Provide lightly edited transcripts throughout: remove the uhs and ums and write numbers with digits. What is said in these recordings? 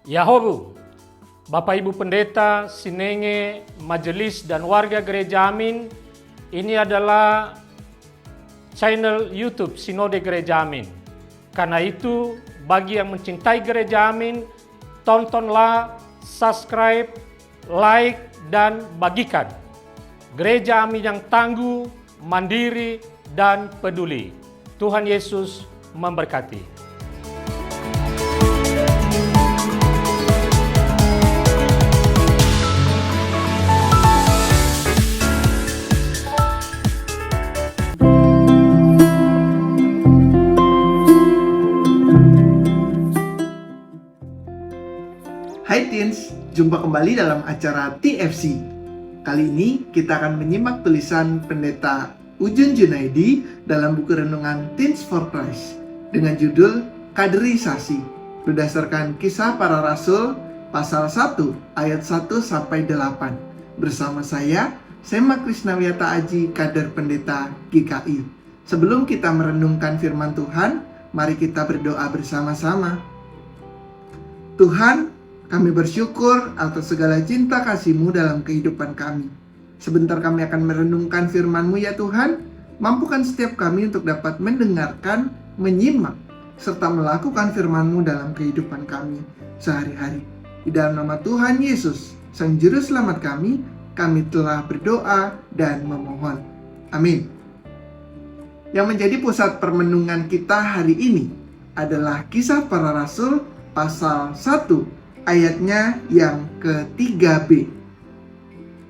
Yahobu, Bapak Ibu Pendeta, Sinenge, Majelis dan warga Gereja Amin, ini adalah channel YouTube Sinode Gereja Amin. Karena itu, bagi yang mencintai Gereja Amin, tontonlah, subscribe, like, dan bagikan. Gereja Amin yang tangguh, mandiri, dan peduli. Tuhan Yesus memberkati. Hai Teens, jumpa kembali dalam acara TFC. Kali ini kita akan menyimak tulisan Pendeta Ujun Junaidi dalam buku renungan Teens for Christ dengan judul Kaderisasi, berdasarkan Kisah Para Rasul pasal 1 ayat 1-8. Bersama saya, Sema Krisnawiata Aji, Kader Pendeta GKI. Sebelum kita merenungkan firman Tuhan, mari kita berdoa bersama-sama. Tuhan, kami bersyukur atas segala cinta kasih-Mu dalam kehidupan kami. Sebentar kami akan merenungkan firman-Mu ya Tuhan. Mampukan setiap kami untuk dapat mendengarkan, menyimak, serta melakukan firman-Mu dalam kehidupan kami sehari-hari. Di dalam nama Tuhan Yesus, Sang Juru Selamat kami telah berdoa dan memohon. Amin. Yang menjadi pusat permenungan kita hari ini adalah Kisah Para Rasul pasal 1 ayatnya yang ke-3b.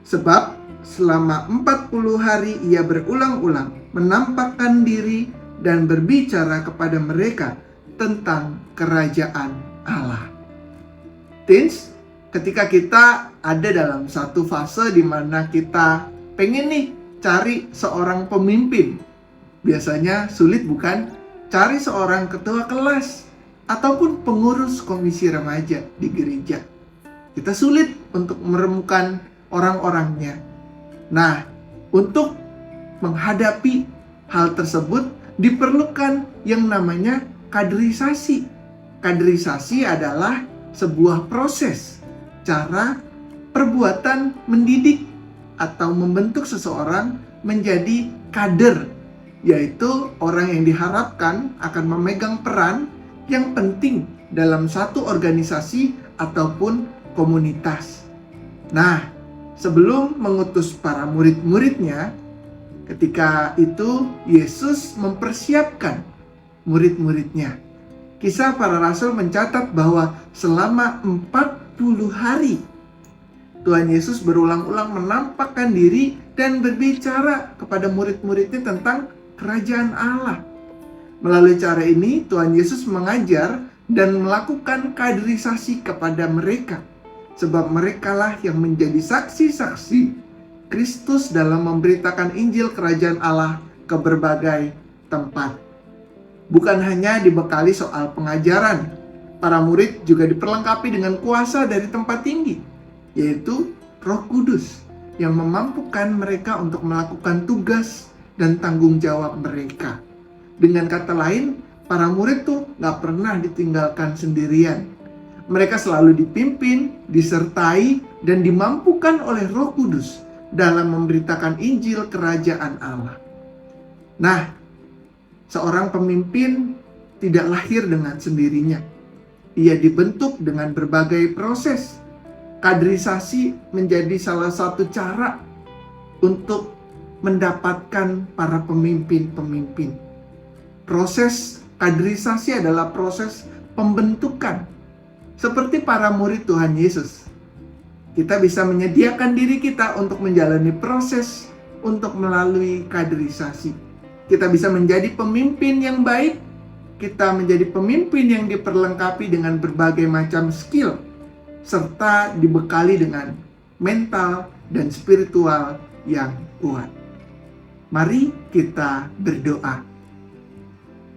Sebab selama 40 hari ia berulang-ulang menampakkan diri dan berbicara kepada mereka tentang kerajaan Allah. Teens, ketika kita ada dalam satu fase di mana kita pengen nih cari seorang pemimpin, biasanya sulit bukan? Cari seorang ketua kelas ataupun pengurus komisi remaja di gereja. Kita sulit untuk menemukan orang-orangnya. Nah, untuk menghadapi hal tersebut diperlukan yang namanya kaderisasi. Kaderisasi adalah sebuah proses, cara, perbuatan mendidik atau membentuk seseorang menjadi kader, yaitu orang yang diharapkan akan memegang peran yang penting dalam satu organisasi ataupun komunitas. Nah, sebelum mengutus para murid-muridnya, ketika itu Yesus mempersiapkan murid-muridnya. Kisah Para Rasul mencatat bahwa selama 40 hari Tuhan Yesus berulang-ulang menampakkan diri dan berbicara kepada murid-muridnya tentang kerajaan Allah. Melalui cara ini, Tuhan Yesus mengajar dan melakukan kaderisasi kepada mereka. Sebab merekalah yang menjadi saksi-saksi Kristus dalam memberitakan Injil Kerajaan Allah ke berbagai tempat. Bukan hanya dibekali soal pengajaran, para murid juga diperlengkapi dengan kuasa dari tempat tinggi, yaitu Roh Kudus, yang memampukan mereka untuk melakukan tugas dan tanggung jawab mereka. Dengan kata lain, para murid tuh gak pernah ditinggalkan sendirian. Mereka selalu dipimpin, disertai, dan dimampukan oleh Roh Kudus dalam memberitakan Injil Kerajaan Allah. Nah, seorang pemimpin tidak lahir dengan sendirinya. Ia dibentuk dengan berbagai proses. Kaderisasi menjadi salah satu cara untuk mendapatkan para pemimpin-pemimpin. Proses kaderisasi adalah proses pembentukan. Seperti para murid Tuhan Yesus, kita bisa menyediakan diri kita untuk menjalani proses untuk melalui kaderisasi. Kita bisa menjadi pemimpin yang baik. Kita menjadi pemimpin yang diperlengkapi dengan berbagai macam skill, serta dibekali dengan mental dan spiritual yang kuat. Mari kita berdoa.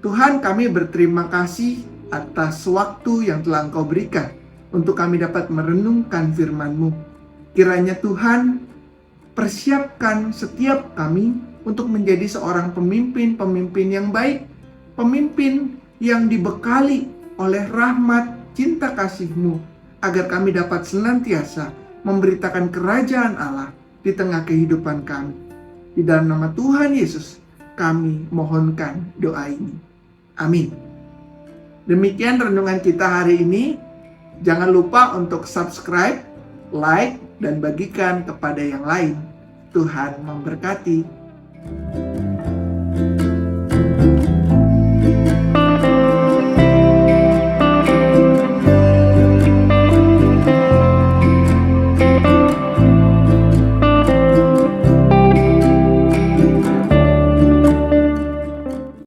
Tuhan, kami berterima kasih atas waktu yang telah Engkau berikan untuk kami dapat merenungkan firman-Mu. Kiranya Tuhan persiapkan setiap kami untuk menjadi seorang pemimpin-pemimpin yang baik, pemimpin yang dibekali oleh rahmat cinta kasih-Mu agar kami dapat senantiasa memberitakan kerajaan Allah di tengah kehidupan kami. Di dalam nama Tuhan Yesus, kami mohonkan doa ini. Amin. Demikian renungan kita hari ini. Jangan lupa untuk subscribe, like, dan bagikan kepada yang lain. Tuhan memberkati.